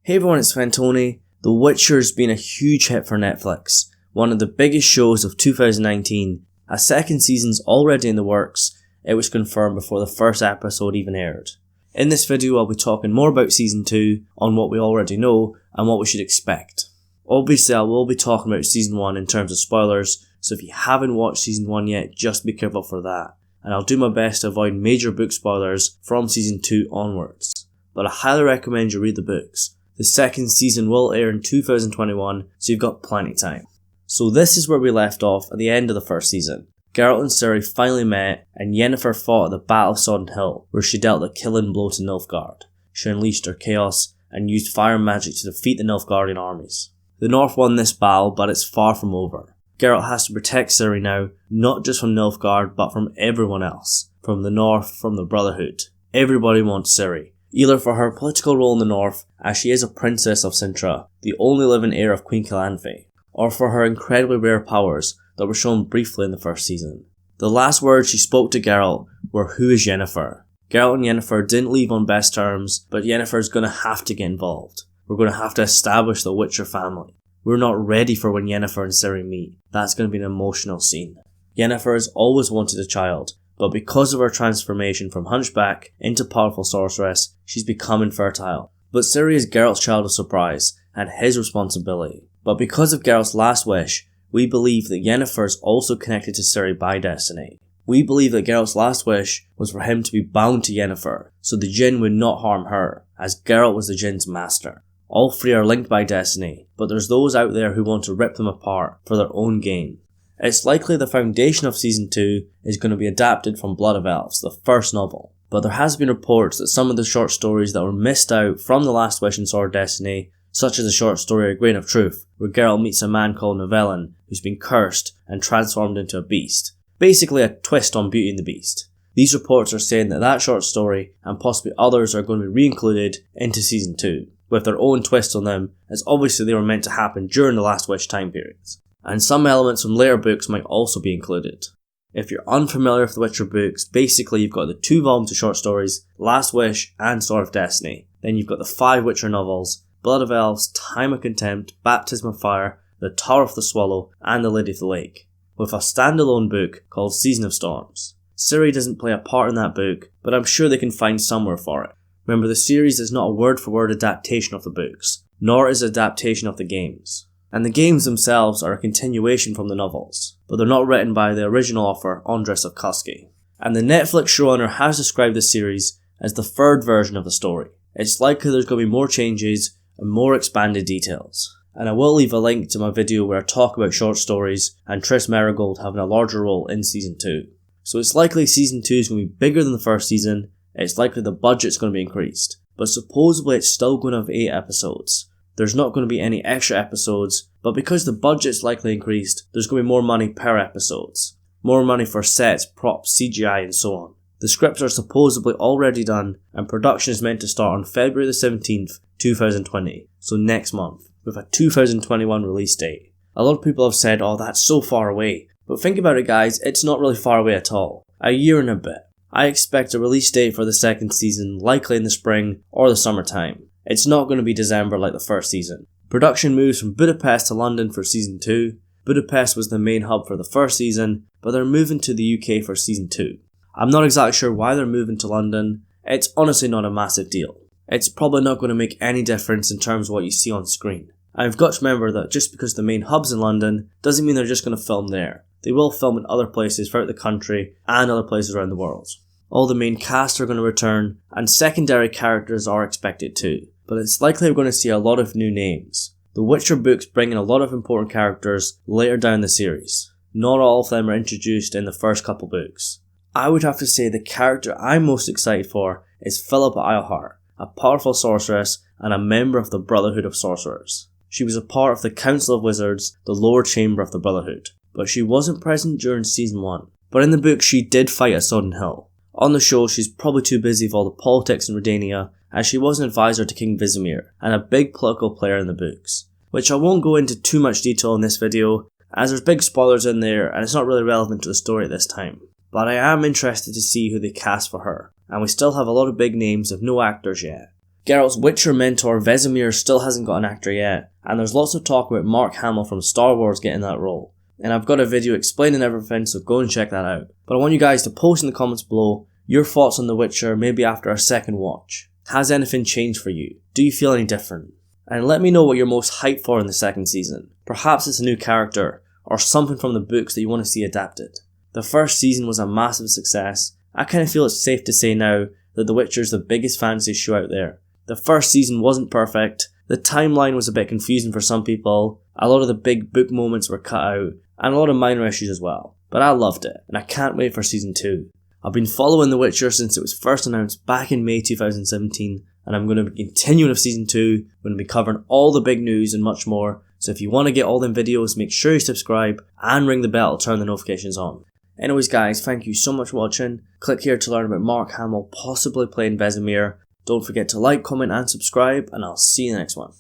Hey everyone, it's Fantoni. The Witcher's been a huge hit for Netflix, one of the biggest shows of 2019. A second season's already in the works. It was confirmed before the first episode even aired. In this video I'll be talking more about season 2, on what we already know, and what we should expect. Obviously I will be talking about season 1 in terms of spoilers, so if you haven't watched season 1 yet, just be careful for that. And I'll do my best to avoid major book spoilers from season 2 onwards. But I highly recommend you read the books. The second season will air in 2021, so you've got plenty of time. So this is where we left off at the end of the first season. Geralt and Ciri finally met, and Yennefer fought at the Battle of Sodden Hill, where she dealt a killing blow to Nilfgaard. She unleashed her chaos, and used fire and magic to defeat the Nilfgaardian armies. The North won this battle, but it's far from over. Geralt has to protect Ciri now, not just from Nilfgaard, but from everyone else. From the North, from the Brotherhood. Everybody wants Ciri. Either for her political role in the North, as she is a princess of Cintra, the only living heir of Queen Calanthe, or for her incredibly rare powers that were shown briefly in the first season. The last words she spoke to Geralt were, "Who is Yennefer?" Geralt and Yennefer didn't leave on best terms, but Yennefer's gonna have to get involved. We're gonna have to establish the Witcher family. We're not ready for when Yennefer and Ciri meet. That's gonna be an emotional scene. Yennefer has always wanted a child, but because of her transformation from hunchback into powerful sorceress, she's become infertile. But Ciri is Geralt's child of surprise, and his responsibility. But because of Geralt's last wish, we believe that Yennefer is also connected to Ciri by destiny. We believe that Geralt's last wish was for him to be bound to Yennefer, so the Jinn would not harm her, as Geralt was the Jinn's master. All three are linked by destiny, but there's those out there who want to rip them apart for their own gain. It's likely the foundation of season 2 is going to be adapted from Blood of Elves, the first novel. But there has been reports that some of the short stories that were missed out from The Last Wish and Sword of Destiny, such as the short story A Grain of Truth, where Geralt meets a man called Nivellen, who's been cursed and transformed into a beast. Basically a twist on Beauty and the Beast. These reports are saying that that short story, and possibly others, are going to be re-included into season 2, with their own twist on them, as obviously they were meant to happen during the Last Wish time periods. And some elements from later books might also be included. If you're unfamiliar with the Witcher books, basically you've got the 2 volumes of short stories, Last Wish and Sword of Destiny. Then you've got the 5 Witcher novels, Blood of Elves, Time of Contempt, Baptism of Fire, The Tower of the Swallow, and The Lady of the Lake, with a standalone book called Season of Storms. Ciri doesn't play a part in that book, but I'm sure they can find somewhere for it. Remember, the series is not a word-for-word adaptation of the books, nor is it adaptation of the games. And the games themselves are a continuation from the novels, but they're not written by the original author, Andrzej Sapkowski. And the Netflix showrunner has described the series as the third version of the story. It's likely there's going to be more changes and more expanded details. And I will leave a link to my video where I talk about short stories and Triss Merigold having a larger role in season 2. So it's likely season 2 is going to be bigger than the first season, it's likely the budget's going to be increased, but supposedly it's still going to have 8 episodes. There's not going to be any extra episodes, but because the budget's likely increased, there's going to be more money per episodes. More money for sets, props, CGI and so on. The scripts are supposedly already done, and production is meant to start on February the 17th, 2020, so next month, with a 2021 release date. A lot of people have said, oh that's so far away, but think about it guys, it's not really far away at all. A year and a bit. I expect a release date for the second season likely in the spring or the summertime. It's not going to be December like the first season. Production moves from Budapest to London for season 2. Budapest was the main hub for the first season, but they're moving to the UK for season 2. I'm not exactly sure why they're moving to London. It's honestly not a massive deal. It's probably not going to make any difference in terms of what you see on screen. And you've got to remember that just because the main hub's in London doesn't mean they're just going to film there. They will film in other places throughout the country and other places around the world. All the main cast are going to return, and secondary characters are expected too. But it's likely we're going to see a lot of new names. The Witcher books bring in a lot of important characters later down the series. Not all of them are introduced in the first couple books. I would have to say the character I'm most excited for is Philippa Eilhart, a powerful sorceress and a member of the Brotherhood of Sorcerers. She was a part of the Council of Wizards, the lower chamber of the Brotherhood, but she wasn't present during season 1. But in the book she did fight at Sodden Hill. On the show she's probably too busy with all the politics in Redania, as she was an advisor to King Vizimir, and a big political player in the books. Which I won't go into too much detail in this video, as there's big spoilers in there and it's not really relevant to the story at this time. But I am interested to see who they cast for her, and we still have a lot of big names of no actors yet. Geralt's Witcher mentor Vesemir still hasn't got an actor yet, and there's lots of talk about Mark Hamill from Star Wars getting that role. And I've got a video explaining everything, so go and check that out. But I want you guys to post in the comments below your thoughts on The Witcher, maybe after a second watch. Has anything changed for you? Do you feel any different? And let me know what you're most hyped for in the second season. Perhaps it's a new character, or something from the books that you want to see adapted. The first season was a massive success. I kind of feel it's safe to say now that The Witcher is the biggest fantasy show out there. The first season wasn't perfect, the timeline was a bit confusing for some people, a lot of the big book moments were cut out, and a lot of minor issues as well. But I loved it, and I can't wait for season 2. I've been following The Witcher since it was first announced back in May 2017, and I'm going to be continuing with season 2. I'm going to be covering all the big news and much more, so if you want to get all them videos, make sure you subscribe and ring the bell to turn the notifications on. Anyways guys, thank you so much for watching. Click here to learn about Mark Hamill possibly playing Vesemir. Don't forget to like, comment and subscribe, and I'll see you in the next one.